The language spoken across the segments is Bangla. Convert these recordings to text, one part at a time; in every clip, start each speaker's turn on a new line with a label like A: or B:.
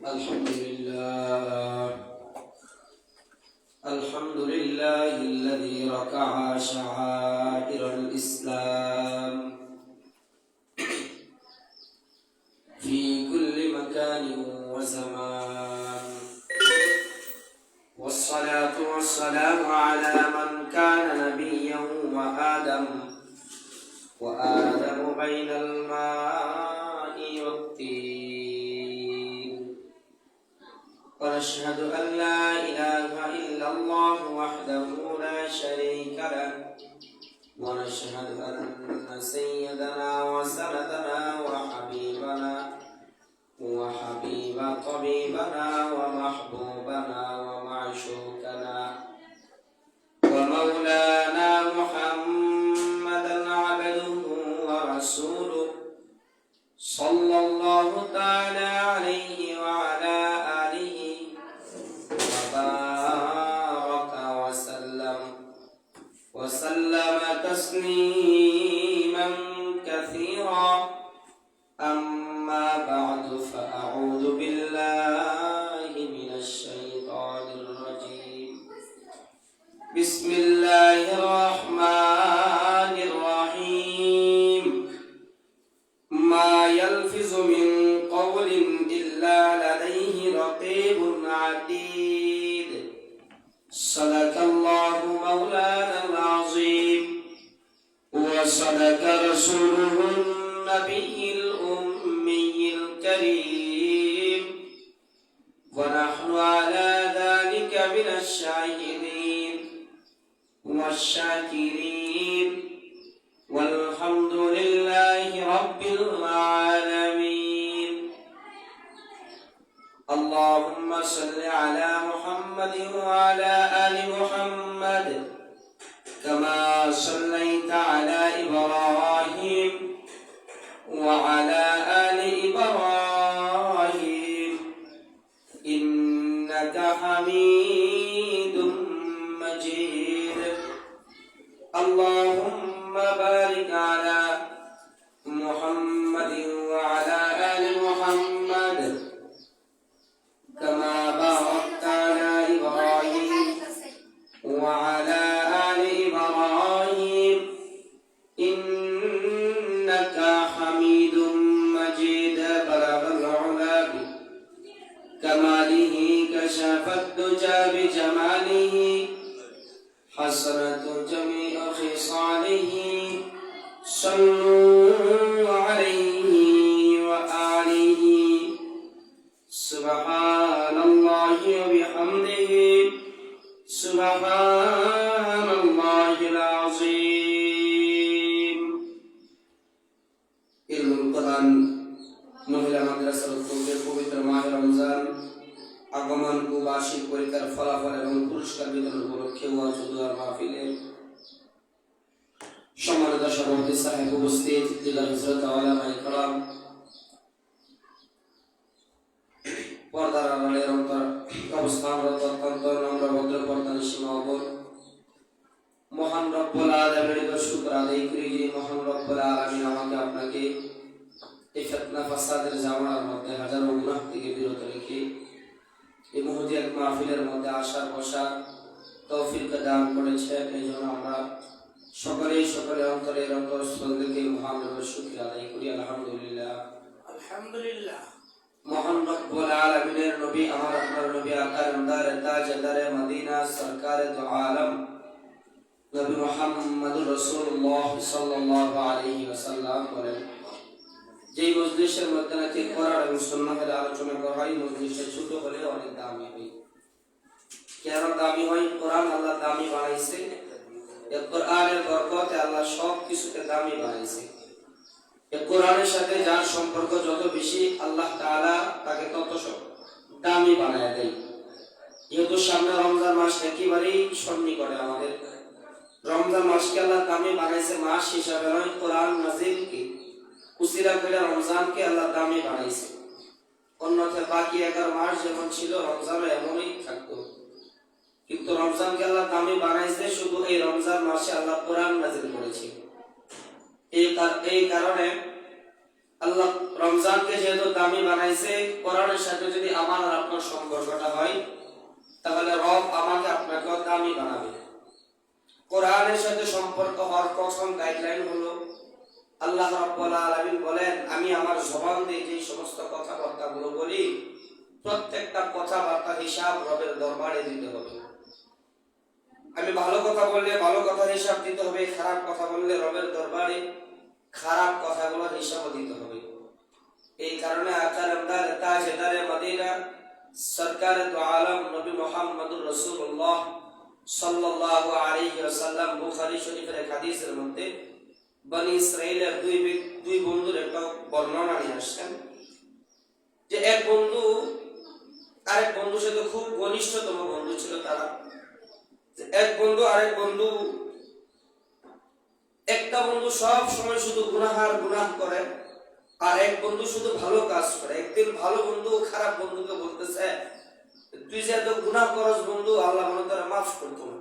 A: الحمد لله الذي ركع شعائر الإسلام في كل مكان وزمان، والصلاة والسلام على من كان نبيا وآدم بين الماء والطين، ونشهد أن لا إله إلا الله وحده لا شريك له، ونشهد أن سيدنا وسندنا وحبيب طبيبنا ومحبوبنا ومعشوقنا ومولانا محمدا عبده ورسوله صلى الله تعالى عليه وعلى آله وبارك وسلم تسليما كثيرا. أما بعد، فأعوذ بالله من الشيطان الرجيم. بسم الله الرحمن الرحيم. ما يلفظ من قول إلا لديه رقيب عتيد. صدق الله مولانا العظيم، وصدق رسوله النبي الأمي الكريم، ونحن على ذلك من الشاهدين والشاكرين، والحمد لله رب العالمين. اللهم صل على محمد وعلى آل محمد كما صليت على إبراهيم وعلى آل إبراهيم إنك حميد مجيد. اللهم بارك على محمد وعلى آل محمد كما باركت على إبراهيم وعلى آل إبراهيم إنك حميد مجيد. بلغ العلا بكماله، كشف الدجى بجماله، حسنة جميع خصاله. صلوا عليه وآله. سبحان الله وبحمده، سبحان الله العظيم. ইলমুল কোরআন মহিলা মাদ্রাসার উদ্যোগে পবিত্র মাহে রমজান আগমন ও বার্ষিক পরীক্ষার ফলাফল এবং পুরস্কার বিতরণ উপলক্ষে ওয়াজ ও দোয়ার মাহফিলের সম্মানিত সভাপতি সাহেব উপস্থিত, জেলা হযরত ওলামায়ে কেরাম, পর্দার আড়ালের অবস্থানরত অত্যন্ত নম্র ভদ্র পর্দানিশী মা ও বোন, মহান রব্বুল আলামিনের শুকর আদায় করি যে মহান রব্বুল আলামিন আমাকে আপনাকে এই ফিতনা ফাসাদের জামানার মধ্যে হাজারো গুনাহ থেকে বিরত রেখে এই মুহূর্তে এক মাহফিলের মধ্যে আসার বসার তৌফিক দান করেছেন। এই জন্য আমরা সকলে অন্তরের অন্তঃস্থল থেকে মহান রব্বের শুকর আদায় করি। আলহামদুলিল্লাহ, আলহামদুলিল্লাহ। মহান রব্বুল আলামিনের নবী, আমার আপনার নবী, আকার আমদার তাজদারে মদিনা, সরকারে দু আলম নবী মুহাম্মদুর রাসূলুল্লাহ সাল্লাল্লাহু আলাইহি ওয়াসাল্লাম বলেন, যেই মজলিসের মধ্যে নাকি কোরআন এবং সুন্নাহের আলোচনা করা হয়, মজলিসটা ছোট হলে অনেক দামি হয়। কেন দামি হয়? কোরআন আল্লাহ দামি বানাইছে। এই কোরআনের বরকতে আল্লাহ সব কিছুকে দামি বানাইছে। এই কোরআনের সাথে যার সম্পর্ক যত বেশি, আল্লাহ তাআলা তাকে তত দামি বানায় দেয়। যেহেতু সামনে রমজান মাস একেবারেই সন্নিকটে আমাদের, রমজান মাসকে আল্লাহ দামি বানাইছে মাস হিসাবে নয়, কোরআন নাজিলকে উসিলা করে রমজানকে আল্লাহ দামি বানাইছে। অন্যথায় বাকি 11 মাস যেমন ছিল, রমজানও এমনই থাকতো, কিন্তু রমজানকে আল্লাহ দামি বানাইছে শুধু এই রমজান মাসে আল্লাহ কোরআন নাজিল করেছে। এই কারণে আল্লাহ রমজানকে যেহেতু দামি বানাইছে, কোরআনের সাথে যদি আমার সম্পর্কটা হয়, তাহলে রব আমাকে আপনাকে দামি বানাবে। কোরআনের সাথে সম্পর্ক হওয়ার প্রথম গাইডলাইন হলো আল্লাহ রাব্বুল আলামিন বলেন, আমি আমার জবান দিয়ে যে সমস্ত কথাবার্তাগুলো বলি, প্রত্যেকটা কথাবার্তার হিসাব রবের দরবারে দিতে হবে। আমি ভালো কথা বললে ভালো কথার হিসাব দিতে হবে, খারাপ কথা বললে রবের দরবারে খারাপ কথাগুলোর হিসাব দিতে হবে। এই কারণে আকরামদার তাজদারে মদিনা সরকার দু আলম নবী মুহাম্মদুর রাসূলুল্লাহ সাল্লাল্লাহু আলাইহি ওয়াসাল্লাম বুখারী শরীফের হাদিসের মধ্যে বনি ইসরাইলের দুই বন্ধুর একটা বর্ণনা নিয়ে আসছেন, যে এক বন্ধু আরেক বন্ধুর সাথে খুব ঘনিষ্ঠতম বন্ধু ছিল। তারা এক বন্ধু আরেক বন্ধু, একটা বন্ধু সব সময় শুধু গুনাহ করে, আর এক বন্ধু শুধু ভালো কাজ করে। একদিন ভালো বন্ধু খারাপ বন্ধুকে বলতেছে, তুই যে এত গুনাহ করস বন্ধু, আল্লাহ মনে তোরা মাফ করতো না।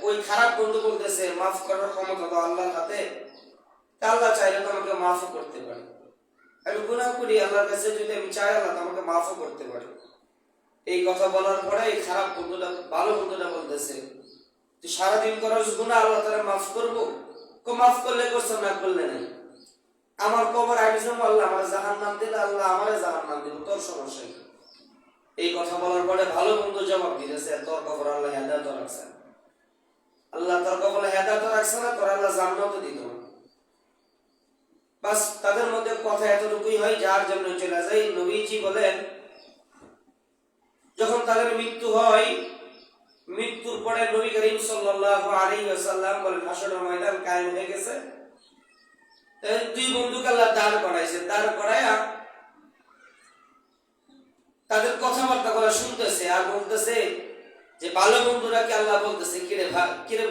A: ওই খারাপ বন্ধু বলতেছে, মাফ করার ক্ষমতা তো আল্লাহর হাতে, আল্লাহ চাইলে তো আমাকে মাফও করতে পারে। আমি গুনাহ করি, আল্লাহর কাছে যদি আমি চাই আল্লাহ আমাকে মাফও করতে পারে। এই কথা বলার পরে এই খারাপ বন্ধুটা ভালো বন্ধুটা বলতেছে, তুই সারাদিন করস গুনাহ, আল্লাহ তারা মাফ করবো? মাফ করলে করছো, না করলে নাই। আমার কবর আমি যাবো, আল্লাহ আমার জাহান্নাম দিলে আল্লাহ আমারে জাহান্নাম দিব, তোর সমস্যা কি? এই কথা বলার পরে ভালো বন্ধু জবাব দিতেছে, তোর কবর আল্লাহ হেদায়েত রাখছে না, আল্লাহ তোর কবরে হেদায়েত রাখছে না, তোর আল্লাহ জান্নাত দিত না। বাস তাদের মধ্যে কথা এতটুকুই হয়, যার জন্য চলে যায়। নবীজি বলেন, যখন তাদের মৃত্যু হয়, মৃত্যুর পরে নবী করিম সাল্লাল্লাহু আলাইহি ওয়াসাল্লাম বলেন, হাসরের ময়দান কায়েম হয়ে গেছে। দুই বন্ধুকে আল্লাহ দাঁড় করাইছে, দাঁড় করায়া তাদের কথাবার্তা গুলো শুনতেছে আর বলতেছে, যে ভালো বন্ধুরাকে আল্লাহ বলতেছে, কিরে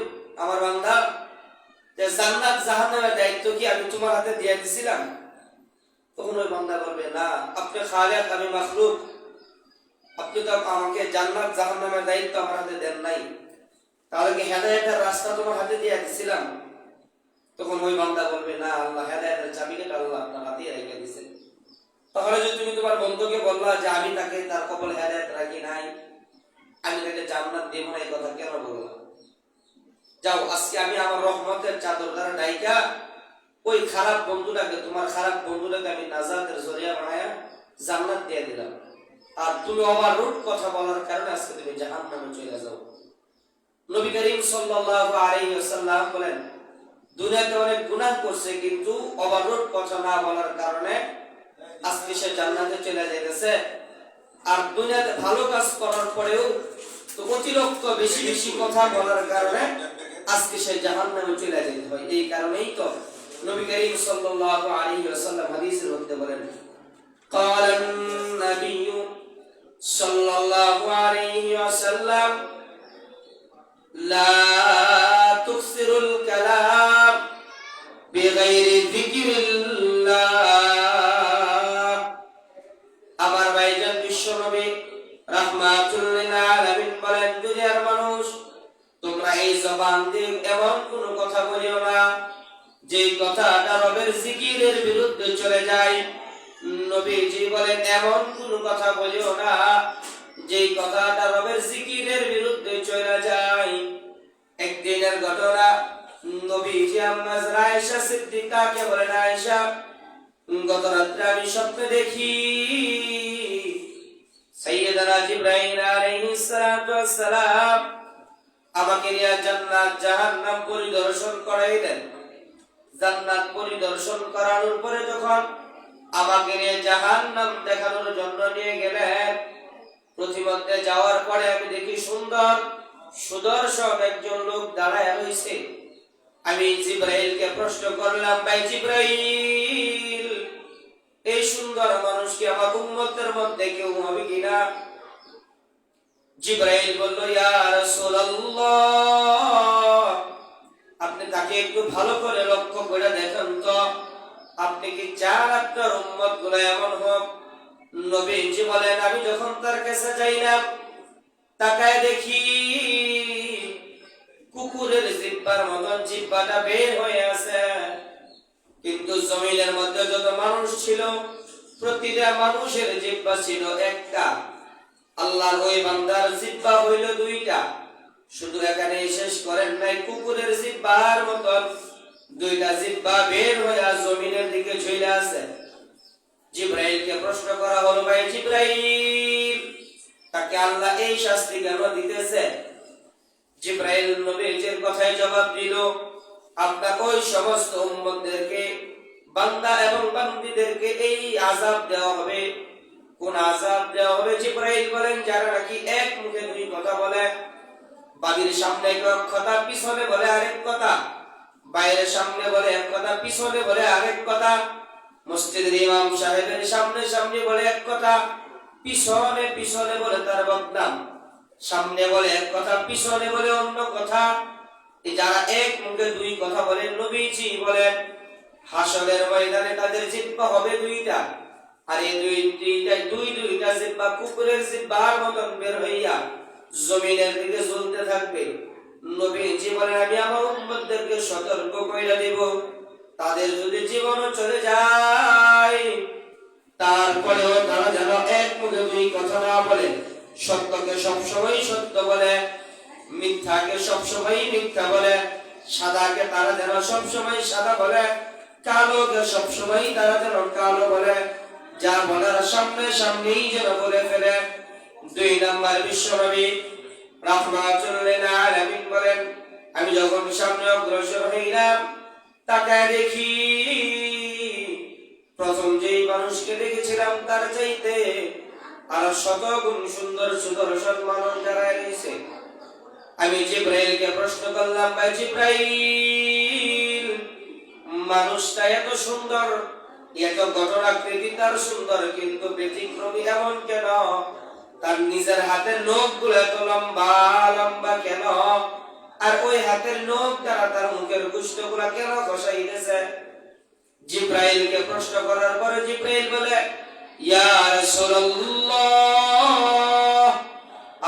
A: আমার বান্দা, যে জান্নাত জাহান্নামের দায়িত্ব কি আমি তোমার হাতে দিয়ে দিছিলাম? তখন ওই বান্দা বলবে, না, আপনি খালিক, আমি মাখলুক, আপনি তো আমাকে জান্নাত জাহান্নামের দায়িত্ব আমার হাতে দেন নাই, তাহলে কি হেদায়েতের রাস্তা তোমার হাতে দিয়ে দিছিলাম? তখন ওই বান্দা বলবে, না, আল্লাহ হেদায়েতের চাবিকাঠি আল্লাহ আপনার হাতে রেখে দিয়েছে। তাহলে যদি তুমি তোমার বন্ধুকে বললা যে আমি তাকে তার কবল হেদায়েত রাখি নাই, আমি তাকে জান্নাত দেব না, এই কথা কেন বললাম? যাও, আজকে আমি আমার রহমতের চাদর দ্বারা ঢাইকা ওই খারাপ বন্ধুটাকে, তোমার খারাপ বন্ধুটাকে আমি নাজাতের জরিয়া বানায়া জান্নাত দিয়ে দিলাম, আর তুমি ওভাররুট কথা বলার কারণে আজকে তুমি জাহান্নামে চলে যাও। নবী করিম সাল্লাল্লাহু আলাইহি ওয়াসাল্লাম বলেন, দুনিয়াতে অনেক গুনাহ করছে, কিন্তু ওভাররুট কথা না বলার কারণে আজকে সে জান্নাতে চলে যাইতেছে। আর দুনিয়াতে ভালো কাজ করার পরেও তো অতিরিক্ত বেশি বেশি কথা বলার কারণে আজকে সে জাহান্নামে চলে যেতে হয়। এই কারণেই তো নবী করিম সাল্লাল্লাহু আলাইহি ওয়াসাল্লাম হাদিসের মধ্যে বলেন, قال النبي صلى الله عليه وسلم لا تكثروا الكلام بغير ذكر الله। আমার ভাইজান বিশ্বনবী রাহমাতুল লিল আলামিন বলেন, দুনিয়ার মানুষ, তোমরা এই জবান দিয়ে এমন কোন কথা বলিও না যে কথাটা রবের জিকিরের বিরুদ্ধে চলে যায়। নবীজি বলেন, এমন কোন কথা বলিও না যে কথাটা রবের জিকিরের বিরুদ্ধে চলে যায়। একদিনের ঘটনা, নবীজি আম্মা আয়েশা সিদ্দিকাকে বলেন, আয়েশা, গত রাত্রে আমি স্বপ্নে দেখি সাইয়্যিদানা জিবরাইল আলাইহিস সালাতু ওয়াস সালাম আমাকে নিয়ে জান্নাত জাহান্নাম পরিদর্শন করাইলেন। জান্নাত পরিদর্শন করানোর পরে যখন আমাকে নিয়ে জাহান্নাম দেখানোর জন্য নিয়ে গেলেন, প্রতিমধ্যে যাওয়ার পরে আমি দেখি সুন্দর সুদর্শন একজন লোক দাঁড়ায় রয়েছে। আমি জিবরাইলকে প্রশ্ন করলাম, ভাই জিবরাইল, এই সুন্দর মানুষকে আমার উম্মতের মধ্যে কেউ হবে কিনা? জিবরাইল বলল, ইয়া রাসূলুল্লাহ, আপনি তাকে একটু ভালো করে লক্ষ্য করে দেখেন তো, আপনি কি চান আপনার উম্মত গুলো এমন হোক? নবীজি বলেন, আমি যখন তার কাছে যাইলাম, তাকায় দেখি কুকুরের জিহ্বার মতন জিহ্বাটা বের হয়ে আছে, কিন্তু জমিনের মধ্যে যত মানুষ ছিল প্রতিটা মানুষের জিহ্বা ছিল একটা, আল্লাহর ওই বান্দার জিহ্বা হইল দুইটা। শুধু এখানে শেষ করেন নাই, কুকুরের জিহ্বার মতন দুইটা জিহ্বা বের হয়ে জমিনের দিকে ঝুলে আছে। জিব্রাইলকে প্রশ্ন করা হলো, ভাই জিব্রাইল, তাকে আল্লাহ এই শাস্তি কেন দিতেছে? জিব্রাইল নবীর কথায় জবাব দিল, আপনার ওই সমস্ত উম্মতদেরকে, বান্দা এবং বান্দীদেরকে এই আযাব দেওয়া হবে। কোন আযাব দেওয়া হবে? জিব্রাইল বলেন, যারা নাকি এক মুখে দুই কথা বলে, বাড়ির সামনে এক কথা, পিছনে বলে আরেক কথা, বাইরের সামনে বলে এক কথা, পিছনে বলে আরেক কথা, মসজিদের ইমাম সাহেবের সামনে সামনে বলে এক কথা, পিছনে পিছনে বলে তার বদনাম, সামনে বলে এক কথা, পিছনে বলে অন্য কথা। যারা এক মুখে দুই কথা বলেন, নবীজি বলেন হাসরের ময়দানে তাদের জিহ্বা হবে দুইটা, আর এই দুইটা জিহ্বা কুকুরের জিহ্বার মতন বের হইয়া জমিনের দিকে ঝুলতে থাকবে। নবীজি বলেন, আমি আমার উম্মতদেরকে সতর্ক কইরা দেব, তাদের যদি জীবনও চলে যায় তারপরেও তারা যেন এক মুখে দুই কথা না বলে, সত্যকে সবসময় সত্য বলে, মিথ্যাকে সবসময় মিথ্যা বলে, সাদাকে তারা যেন সবসময় সাদা বলে, কালোকে সবসময় তারা যেন কালো বলে, যা বলার সামনে সামনেই যেন বলে ফেলে। 2 নাম্বার বিশ্বনবী রাহমাতুল লিল আলামিন বলেন, আমি যখন সামনে অগ্রসর হইলাম, তাকায় দেখি প্রথম যেই মানুষকে দেখেছিলাম তার চাইতে আর শতগুণ সুন্দর সুদর্শন মানুষ দাঁড়ায় রয়েছে। আমি জিব্রাইলকে প্রশ্ন করলাম, ভাই জিব্রাইল, মানুষটা এত সুন্দর, এত গঠনাকৃতি তার সুন্দর, কিন্তু ব্যতিক্রমী এমন কেন? তার নিজের হাতের নখগুলো এত লম্বা লম্বা কেন? আর ওই হাতের নখ দ্বারা তার মুখের গোশতগুলো কেন ঘষাইতেছে? জিব্রাইলকে প্রশ্ন করার পরে জিব্রাইল বলে, ইয়া রাসূলুল্লাহ,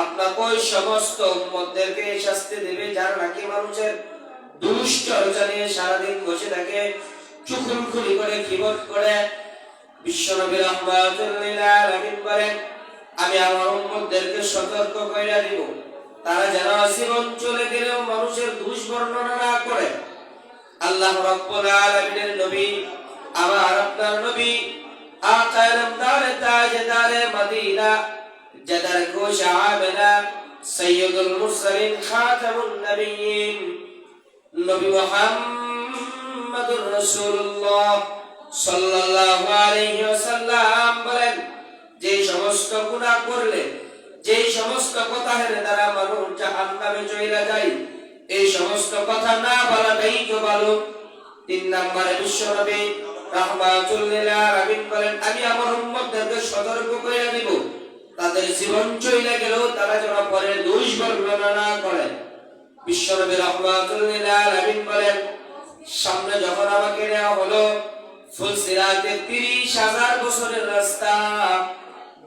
A: আপনার ওই সমস্ত উম্মতদেরকে শাস্তি দেবে যারা নাকি মানুষের দুশ্চর্চা নিয়ে সারাদিন বসে থাকে, চুগলখড়ি করে, গীবত করে। বিশ্বনবী রাহমাতুল লিল আলামিন বলেন, আমি আমার উম্মতদেরকে সতর্ক কইরা দিব, তারা যেন জীবন চলে গেলেও মানুষের দোষ বর্ণনা না করে। আল্লাহ রাব্বুল আলামিনের নবী, আমার আপনার নবী, আকা নামদার তাজদারে মদিনা, জাদার গোশা আমেনা, সাইয়্যিদুল মুরসালিন, খাতামুন নবিয়্যিন, নবী মুহাম্মদুর রাসূলুল্লাহ সাল্লাল্লাহু আলাইহি ওয়াসাল্লাম বলেন, যে সমস্ত গুনাহ করলে, যে সমস্ত কথার দ্বারা মানুষ জাহান্নামে চলে যায়, এই সমস্ত কথা না বলাটাই তো ভালো। 3 নম্বরে বিশ্বনবী রাহমাতুল লিল আলামিন বলেন, আমি আমার উম্মতদেরকে সতর্ক করে দিব, তাদের জীবন চলে গেলেও তারা যেন পরে দোষ বর্ণনা না করে। বিশ্বনবী রাহমাতুল লিল আলামিন বলেন, সামনে যখন আমাকে নেওয়া হলো, ফুলসিরাতে 30,000 বছরের রাস্তা,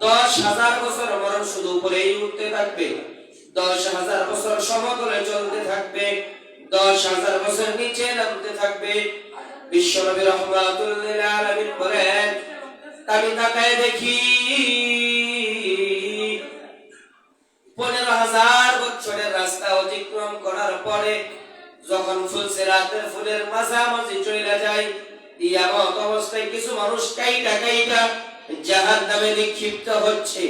A: 10,000 বছর বরং শুধু উপরেই উঠতে থাকবে, 10,000 বছর সমতলে চলতে থাকবে, 10,000 বছর নিচে নামতে থাকবে। বিশ্বনবী রাহমাতুল লিল আলামিন বলেন, আমি তাকায় দেখি 15,000 বছরের রাস্তা অতিক্রম করার পরে যখন ফুলসিরাতের ফুলের মাঝামাঝি চলে যায়, ইয়ামত অবস্থায় কিছু মানুষ কাইটা কাইটা জাহান্নামে নিক্ষিপ্ত হচ্ছে।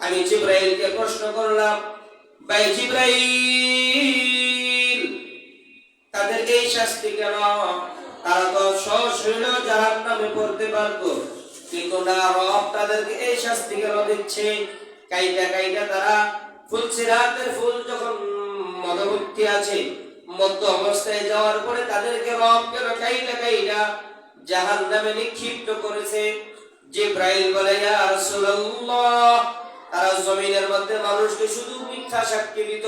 A: আমি জিব্রাইলকে প্রশ্ন করলাম, ভাই জিব্রাইল, তাদের এই শাস্তি কেন? তারা তো সশরীরে জাহান্নামে পড়তে পারতো, কিন্তু না, রব তাদেরকে এই শাস্তি কেন দিচ্ছে? কাইটা কাইটা তারা ফুলসিরাতের ফুল যখন মধ্যবর্তী আছে, মধ্য অবস্থায় যাওয়ার পরে তাদেরকে রব কেন কাইটা কাইটা জাহান্নামে নিক্ষিপ্ত করেছে? জিব্রাইল বলে, ইয়া রাসূলুল্লাহ, তারা জমিনের মধ্যে মানুষকে শুধু মিথ্যা সাক্ষী দিত,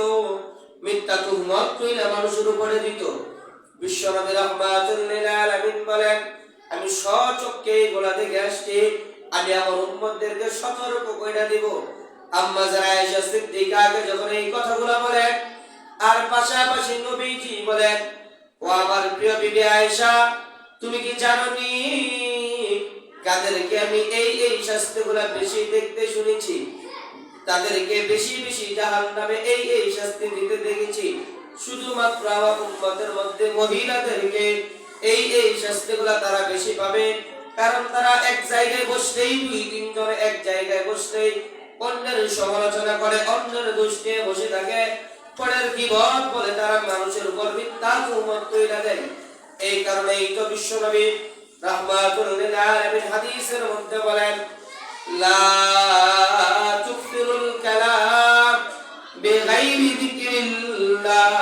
A: মিথ্যা তুহমত কইরা মানুষের উপরে দিত। বিশ্বনবী রাহমাতুল লিল আলামিন বলেন, আমি স্বচক্ষে এগুলা দেখে আসছি, আমি আমার উম্মতদেরকে সতর্ক কইরা দিব। আম্মা জানা আয়েশা সিদ্দিকাকে যখন এই কথাগুলো বলেন, আর পাশাপাশি নবীজি বলেন, ও আমার প্রিয় বিবি আয়েশা, তুমি কি জানোনি কাদেরকে আমি এই শাস্তিগুলো বেশি দেখতে শুনেছি, তাদেরকে বেশি বেশি জাহান্নামে এই শাস্তি দিতে দেখেছি। শুধুমাত্র আমার উম্মতের মধ্যে মহিলাদেরকে এই শাস্তিগুলো তারা বেশি পাবে, কারণ তারা এক জায়গায় বসলেই, দুই তিনজন এক জায়গায় বসলেই অন্যের সমালোচনা করে, অন্যের দোষ নিয়ে বসে থাকে, পরের গীবত বলে তারা মানুষের উপর মিথ্যা তুহমত তৈরি দেয়। এই কারণেই তো বিশ্বনবী রাহমাতুল লিল আলামিন হাদিসের মধ্যে বলেন, লা তুকসিরুল কালাম বিগাইরি যিকরিল্লাহ।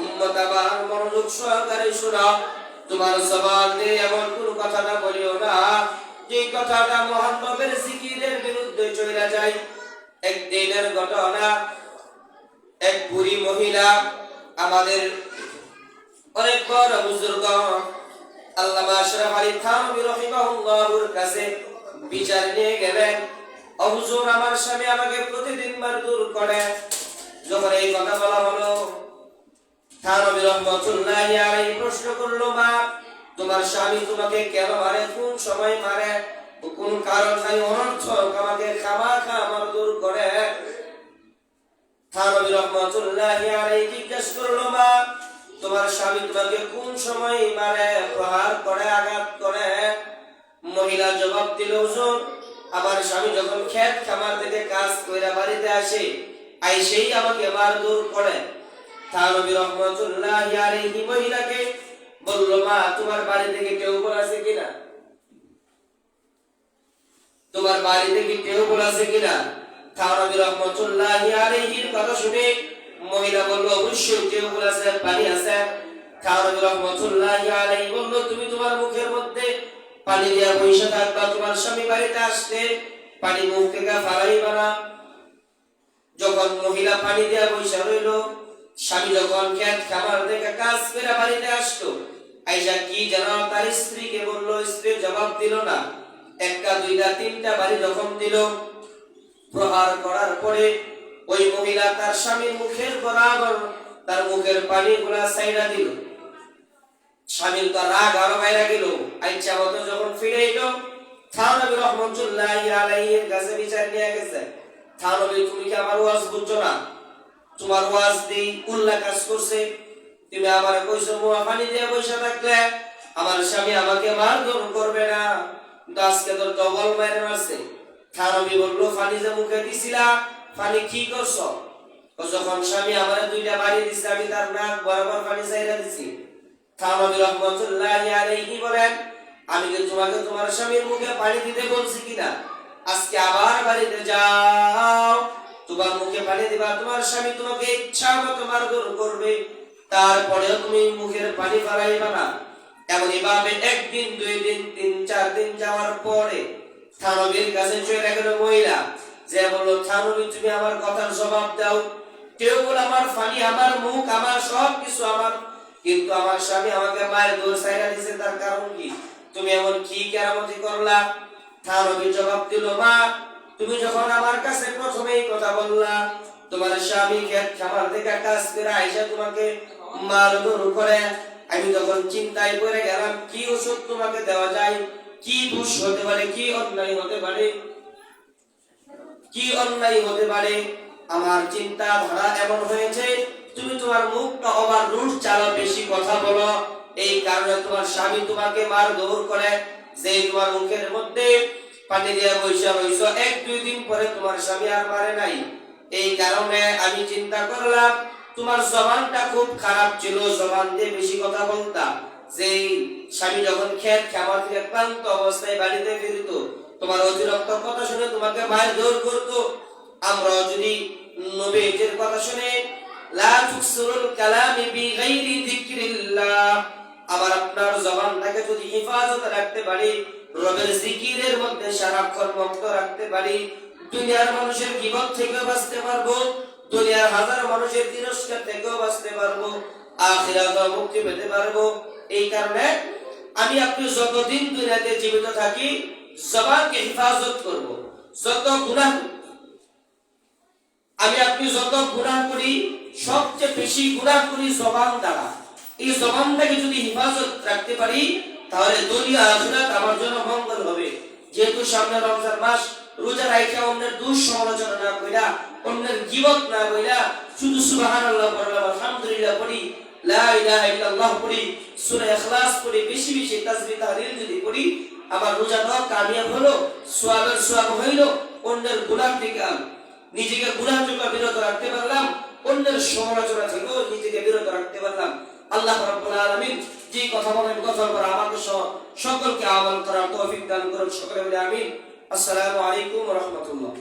A: উম্মত আমার মনোযোগ সহকারে শোনো, তোমার জবান দিয়ে এমন কোন কথা না বলিও না যে কথাটা মহান রবের জিকিরের বিরুদ্ধে চলে যায়। একদিনের ঘটনা, এক বুড়ি মহিলা আমাদের অনেক বড় বুজুর্গ আল্লামা আশরাফ আলী থানভী রাহিমাহুল্লাহর কাছে বিচার নিয়ে গেলেন। ও হুজুর, আমার স্বামী আমাকে প্রতিদিন মারধর করে। যখন এই কথা বলা হলো, থানভী রাহমাতুল্লাহি আলাইহি প্রশ্ন করলো, মা, তোমার স্বামী তোমাকে কেন মারে, কোন সময় মারে, কোন কারণ নাই, অনর্থক আমাকে খামাখা মারধর করে? থানভী রাহমাতুল্লাহি আলাইহি জিজ্ঞেস করলো, মা, তোমার স্বামী তোমাকে কোন সময় মারে, প্রহার করে, আঘাত করে? মহিলা জবাব দিল, হুজুর, আমার স্বামী যখন ক্ষেত খামার থেকে কাজ কইরা বাড়িতে আসে, আইসেই আমাকে মারধর করে। থানভী রাহমাতুল্লাহি আলাইহি মহিলাকে বলল, মা, তোমার বাড়ি থেকে কেউ বলেছে কিনা, তোমার বাড়ি থেকে কেউ বলেছে কিনা? থানভী রাহমাতুল্লাহি আলাইহির কথা শুনে মহিলা বলল, অবশ্যই কেউ বলেছে, পানি আছে। থানভী রাহমাতুল্লাহি আলাইহি বলল, তুমি তোমার মুখের মধ্যে পানি দিয়া বসে থাকবা, তোমার স্বামী বাড়িতে আসলে পানি মুখ থেকে ফালাইবা না। যখন মহিলা পানি দিয়া বসে রইল, স্বামী যখন ক্ষেত খামার থেকে কাজ করে বাড়িতে আসলো, আইসা কি যেন তার স্ত্রীকে বলল, স্ত্রী জবাব দিল না। একটা, দুইটা, তিনটা বাড়ি যখন দিল, প্রহার করার পরে ওই মহিলা তার স্বামীর মুখের বরাবর তার মুখের পানি গুলা ছাইড়া দিল। স্বামীর তো রাগ আরো বাইরে গেল। আইসা মতো যখন ফিরে এলো, থানভী রাহমাতুল্লাহি আলাইহির কাছে বিচার নিয়ে গেছে। থানভী, তুমি কি আমার ওয়াজ বুঝছো না? তোমার ওয়াজ দিয়ে উল্লা কাজ করছে। তুমি আমার কইছো মুয়া পানি দিয়ে বসে থাকলে আমার স্বামী আমাকে মারধর করবে না, কিন্তু আজকে তো ডবল মাইরে মারছে। থানভী বলল, পানি যে মুখে দিছিলা, পানি কি করছো? যখন স্বামী আমার দুইটা বাড়ি দিছে, আমি তার নাক বরাবর পানি ছাইড়া দিছি। থানভী রাহমাতুল্লাহি আলাইহি বলেন, আমি কি তোমাকে তোমার স্বামীর মুখে পানি দিতে বলছি কিনা? আজকে আবার বাড়িতে যাও, তোমার মুখে পানি দিবা, তোমার স্বামী তোমাকে ইচ্ছা মতো মারধর করবে, তারপরেও তুমি মুখের পানি ফেলাইবা না। এমনই ভাবে একদিন, দুই দিন, তিন, চার দিন যাওয়ার পরে থানভীর কাছে চলে গেল মহিলা, যে বলল, থানভী, তুমি আমার কথার জবাব দাও। কেউ বলে আমার পানি, আমার মুখ, আমার সব কিছু আমার, কিন্তু আমার স্বামী আমাকে মায়ের দোষ ছাইড়া দিছে, তার কারণ কি? তুমি এমন কি কেরামতি করলা? থানভী জবাব দিল, মা, তুমি যখন আমার কাছে প্রথমে এই কথা বললা, তোমার স্বামী ক্ষেত খামার থেকে কাজ করে আইসা তোমাকে মারধর করে, আমি তখন চিন্তায় পড়ে গেলাম, কি ওষুধ তোমাকে দেওয়া যায়, কি দোষ হতে পারে, কি অন্যায় হতে পারে, কি অন্যায় হতে পারে। আমার চিন্তা ধারা এমন হয়েছে, তুমি তোমার মুখটা ওভার রুট চালা, বেশি কথা বলো, এই কারণে তোমার স্বামী তোমাকে মারধর করে। যে তোমার মুখের মধ্যে পানি দিয়ে বৈশা রইছো, এক দুই দিন পরে তোমার স্বামী আর মারে নাই। এই কারণে আমি চিন্তা করলাম, তোমার জবানটা খুব খারাপ ছিল, জবান দিয়ে বেশি কথা বলতা। যে স্বামী যখন ক্ষেত খামার থেকে ক্লান্ত অবস্থায় বাড়িতে ফিরত, তোমার অতিরিক্ত কথা শুনে তোমাকে মারধর করতো। আমরা যদি নবীর কথা শুনে, লা তুকসিরুল কালামি বিগাইরি যিকরিল্লাহ, আবার আপনার জবানটাকে যদি হেফাজত রাখতে পারি, রবের জিকিরের মধ্যে সারাক্ষণ মুক্ত রাখতে পারি, দুনিয়ার মানুষের গীবত থেকে বাঁচতে পারবো, দুনিয়ার হাজার মানুষের তিরস্কার থেকেও বাঁচতে পারবো, আখিরাতে মুক্তি পেতে পারবো। এই কারণে আমি আপনি যতদিন দুনিয়াতে জীবিত থাকি, জবানকে হেফাজত করব। যত গুনাহ আমি আপনি যত গুনাহ করি, সবচেয়ে বেশি গুনাহ করি জবান দ্বারা। এই জবানটাকে যদি হেফাজত রাখতে পারি, তাহলে দুনিয়া আখিরাত আমার জন্য মঙ্গল হবে। যেহেতু সামনে রমজান মাস, রোজা রাখা অন্যের দুষ সমালোচনা না কইরা, অন্যের গীবত না কইরা, শুধু সুবহানাল্লাহ পড়লাম, আলহামদুলিল্লাহ পড়ি, লা ইলাহা ইল্লাল্লাহ পড়ি, সূরা ইখলাস পড়ি, বেশি বেশি তাসবিহ তাহলিল যদি পড়ি, আমার রোজাটাও কামিয়াব হলো, সওয়াবের সওয়াব হইলো, অন্যের গুনাহ থেকে নিজেকে গুনাহ থেকে বিরত রাখতে পারলাম, অন্যের সমালোচনা থেকেও নিজেকে বিরত রাখতে পারলাম। আল্লাহ রাব্বুল আলামিন যে কথা বলেন, কথা করে আমাকে সকলকে আমল করার তৌফিক দান করুন। সকলে বলি আমিন। আসসালামু আলাইকুম ওয়া রাহমাতুল্লাহ।